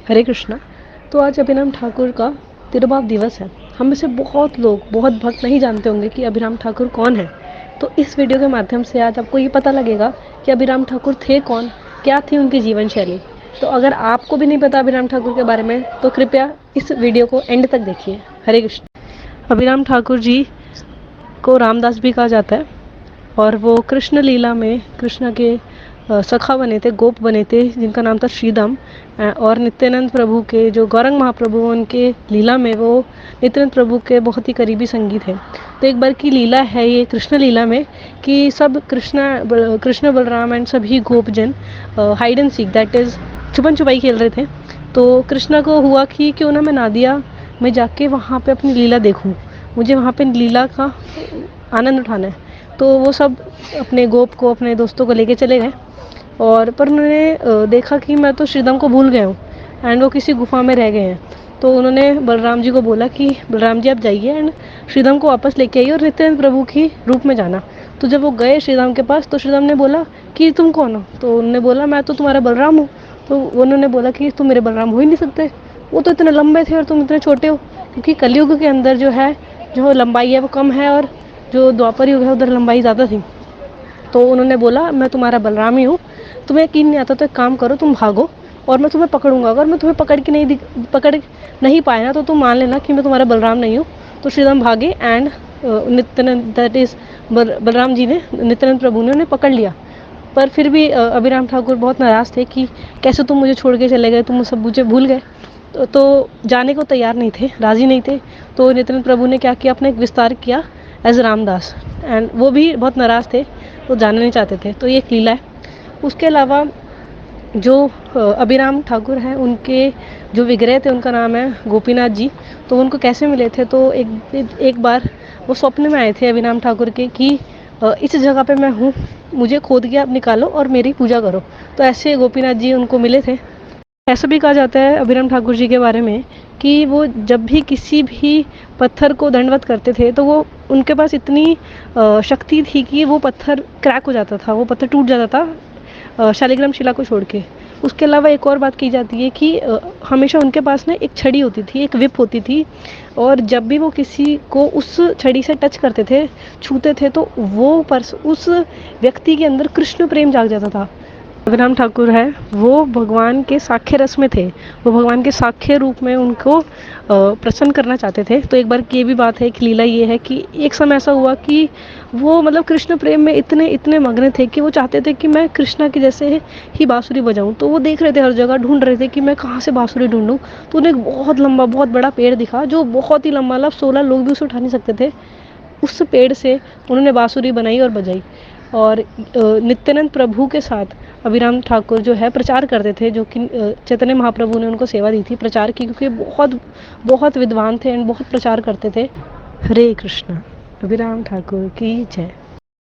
हरे कृष्णा। तो आज अभिराम ठाकुर का तिरुभाव दिवस है। हम में से बहुत लोग, बहुत भक्त नहीं जानते होंगे कि अभिराम ठाकुर कौन है। तो इस वीडियो के माध्यम से आज आपको ये पता लगेगा कि अभिराम ठाकुर थे कौन, क्या थी उनकी जीवन शैली। तो अगर आपको भी नहीं पता अभिराम ठाकुर के बारे में तो कृपया इस वीडियो को एंड तक देखिए। हरे कृष्ण। अभिराम ठाकुर जी को रामदास भी कहा जाता है और वो कृष्ण लीला में कृष्ण के सखा बने थे, गोप बने थे, जिनका नाम था श्रीदाम। और नित्यानंद प्रभु के जो गौरंग महाप्रभु, उनके लीला में वो नित्यानंद प्रभु के बहुत ही करीबी संगी थे। तो एक बार की लीला है ये कृष्ण लीला में कि सब कृष्ण बलराम एंड सभी गोपजन hide and seek, that is छुपन छुपाई खेल रहे थे। तो कृष्णा को हुआ कि क्यों ना मैं नादिया में जाके वहाँ पे अपनी लीला देखूँ, मुझे वहाँ पे लीला का आनंद उठाना है। तो वो सब अपने गोप को, अपने दोस्तों को लेके चले गए और पर उन्होंने देखा कि मैं तो श्रीदाम को भूल गया हूँ एंड वो किसी गुफा में रह गए हैं। तो उन्होंने बलराम जी को बोला कि बलराम जी आप जाइए एंड श्रीदाम को वापस लेके आइए और नित्यानंद प्रभु की रूप में जाना। तो जब वो गए श्रीदाम के पास तो श्रीदाम ने बोला कि तुम कौन हो। तो उन्होंने बोला मैं तो तुम्हारा बलराम हूँ। तो उन्होंने बोला कि तुम मेरे बलराम हो ही नहीं सकते, वो तो इतने लंबे थे और तुम इतने छोटे हो। क्योंकि कलयुग के अंदर जो लंबाई है वो कम है और जो द्वापर युग है उधर लंबाई ज़्यादा थी। तो उन्होंने बोला मैं तुम्हारा बलराम ही हूँ, तुम्हें यकीन नहीं आता तो एक काम करो, तुम भागो और मैं तुम्हें पकड़ूंगा। अगर मैं तुम्हें पकड़ नहीं पाया ना तो तुम मान लेना कि मैं तुम्हारा बलराम नहीं हूँ। तो श्रीराम भागे and Nityanand, that is Balram ji ने, नित्यानंद प्रभु ने उन्हें पकड़ लिया। पर फिर भी अभिराम ठाकुर बहुत नाराज़ थे कि कैसे तुम मुझे छोड़ के चले गए, तुम सब मुझे भूल गए। तो जाने को तैयार नहीं थे, राज़ी नहीं थे। तो नित्यानंद प्रभु ने क्या किया, अपने एक विस्तार किया एज रामदास एंड वो भी बहुत नाराज़ थे, वो जाना नहीं चाहते थे। तो ये एक लीला है। उसके अलावा जो अभिराम ठाकुर हैं, उनके जो विग्रह थे उनका नाम है गोपीनाथ जी। तो उनको कैसे मिले थे, तो एक बार वो स्वप्न में आए थे अभिराम ठाकुर के कि इस जगह पे मैं हूँ, मुझे खोद के आप निकालो और मेरी पूजा करो। तो ऐसे गोपीनाथ जी उनको मिले थे। ऐसा भी कहा जाता है अभिराम ठाकुर जी के बारे में कि वो जब भी किसी भी पत्थर को दंडवत करते थे तो वो उनके पास इतनी शक्ति थी कि वो पत्थर क्रैक हो जाता था, वो पत्थर टूट जाता था शालिग्राम शिला को छोड़ के। उसके अलावा एक और बात की जाती है कि हमेशा उनके पास ना एक छड़ी होती थी, एक विप होती थी, और जब भी वो किसी को उस छड़ी से टच करते थे, छूते थे, तो उस व्यक्ति के अंदर कृष्ण प्रेम जाग जाता था। अभिराम ठाकुर है वो भगवान के साक्ष्य रस में थे, वो भगवान के साक्ष्य रूप में उनको प्रसन्न करना चाहते थे। तो एक बार की ये भी बात है कि लीला ये है कि एक समय ऐसा हुआ कि वो मतलब कृष्ण प्रेम में इतने इतने मग्न थे कि वो चाहते थे कि मैं कृष्णा की जैसे ही बांसुरी बजाऊं। तो वो देख रहे थे, हर जगह ढूंढ रहे थे कि मैं कहाँ से बांसुरी ढूंढूं। तो उन्हें एक बहुत लंबा, बहुत बड़ा पेड़ दिखा, जो बहुत ही लंबा, मतलब 16 लोग भी उसे उठा नहीं सकते थे। उस पेड़ से उन्होंने बांसुरी बनाई और बजाई। और नित्यानंद प्रभु के साथ अभिराम ठाकुर जो है प्रचार करते थे, जो कि चैतन्य महाप्रभु ने उनको सेवा दी थी प्रचार की, क्योंकि बहुत बहुत विद्वान थे एंड बहुत प्रचार करते थे। हरे कृष्णा। अभिराम ठाकुर की जय।